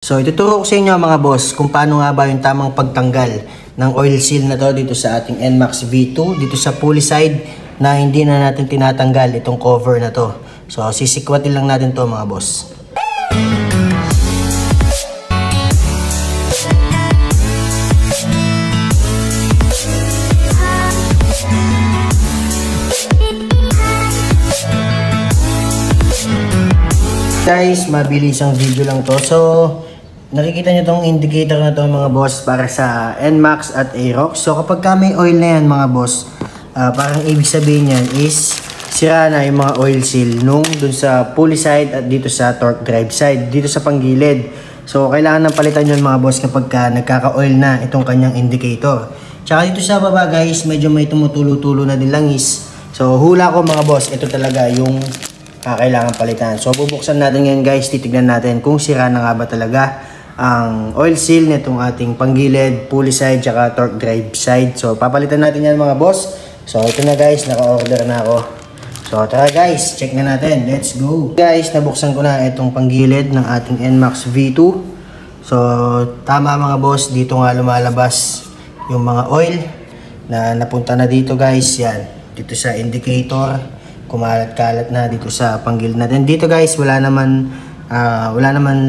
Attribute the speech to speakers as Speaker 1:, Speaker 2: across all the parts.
Speaker 1: So ituturo ko sa inyo mga boss kung paano nga ba yung tamang pagtanggal ng oil seal na to dito sa ating NMAX V2 dito sa pulley side na hindi na natin tinatanggal itong cover na to. So sisikwatin lang natin to mga boss. Guys, mabilis ang video lang to. So nakikita nyo tong indicator na to mga boss para sa NMAX at Aerox. So kapag may oil na yan mga boss, parang ibig sabihin yan is sira na yung mga oil seal nung dun sa pulley side at dito sa torque drive side, dito sa panggilid. So kailangan ng palitan yun mga boss kapag nagkaka-oil na itong kanyang indicator. Tsaka dito sa baba guys, medyo may tumutulo-tulo na din langis. So hula ko mga boss, ito talaga yung kailangan palitan. So bubuksan natin ngayon guys, titignan natin kung sira na nga ba talaga ang oil seal nitong ating panggilid, pulley side, tsaka torque drive side. So papalitan natin yan mga boss. So ito na guys, naka-order na ako. So tara guys, check na natin. Let's go. Guys, nabuksan ko na itong panggilid ng ating NMAX V2. So tama mga boss, dito nga lumalabas yung mga oil na napunta na dito guys. Yan, dito sa indicator, kumalat-kalat na dito sa panggilid natin. Dito guys, wala naman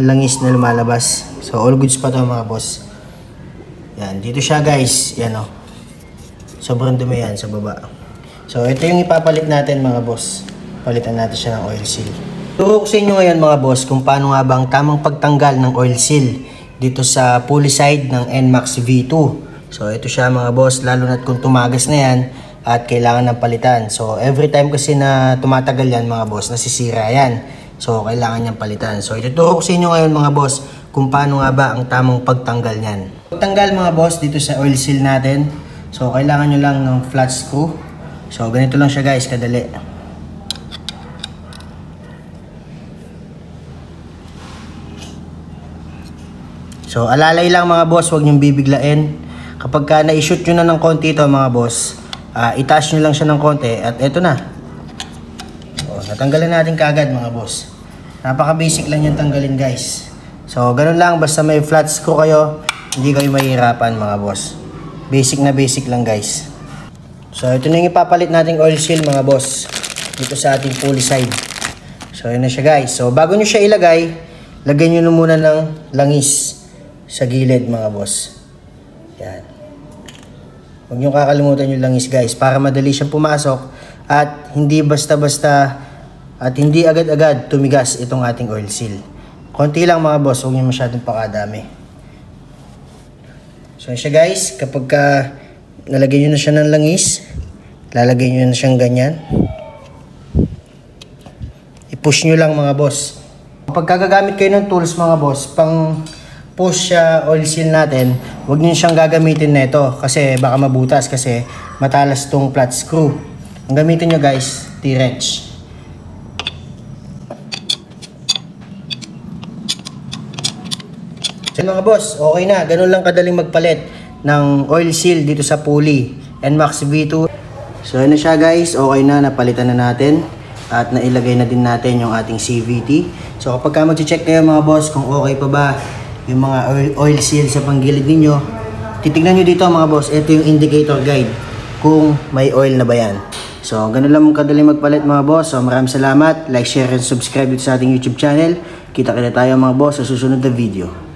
Speaker 1: langis na lumalabas. So all goods pa to mga boss. Yan, dito siya guys. Yan o. Sobrang dumi yan sa baba. So ito yung ipapalit natin mga boss. Palitan natin siya ng oil seal. Turo ko sa inyo ngayon mga boss kung paano nga ba ang tamang pagtanggal ng oil seal dito sa pulley side ng NMAX V2. So ito siya mga boss, lalo na kung tumagas na yan at kailangan ng palitan. So every time kasi na tumatagal yan mga boss, nasisira yan. So kailangan niyang palitan. So ituturo ko sa inyo ngayon mga boss kung paano nga ba ang tamang pagtanggal niyan. Pagtanggal mga boss dito sa oil seal natin. So kailangan nyo lang ng flat screw. So ganito lang siya guys, kadali. So alalay lang mga boss, huwag nyong bibiglain. Kapag na-shoot nyo na ng konti ito mga boss, itaas nyo lang siya ng konti at eto na. So natanggalan natin kaagad mga boss. Napaka basic lang yung tanggalin guys. So ganun lang, basta may flat screw kayo, hindi kayo mahihirapan mga boss. Basic na basic lang guys. So ito na yung ipapalit nating oil seal mga boss dito sa ating pulley side. So yun na siya guys. So bago nyo siya ilagay, lagyan nyo na muna ng langis sa gilid mga boss. Yan. Huwag nyo kakalimutan yung langis guys para madali siyang pumasok at hindi basta-basta at hindi agad-agad tumigas itong ating oil seal. Konti lang mga boss, huwag nyo masyadong pakadami. So siya guys, kapag nalagay nyo na siya ng langis, lalagay nyo na siyang ganyan. I-push nyo lang mga boss. Kapag gagamit kayo ng tools mga boss, pang push siya oil seal natin, huwag nyo siyang gagamitin na ito kasi baka mabutas kasi matalas tong flat screw. Ang gamitin nyo guys, T-wrench. So mga boss, okay na. Ganun lang kadaling magpalit ng oil seal dito sa pulley NMAX V2. So yun na siya guys, okay na, napalitan na natin at nailagay na din natin yung ating CVT. So kapag mag-check kayo mga boss kung okay pa ba yung mga oil seal sa panggilid ninyo, titignan nyo dito mga boss, ito yung indicator guide kung may oil na ba yan. So ganun lang kadaling magpalit mga boss. So maraming salamat, like, share, and subscribe dito sa ating YouTube channel. Kita-kita tayo mga boss sa susunod na video.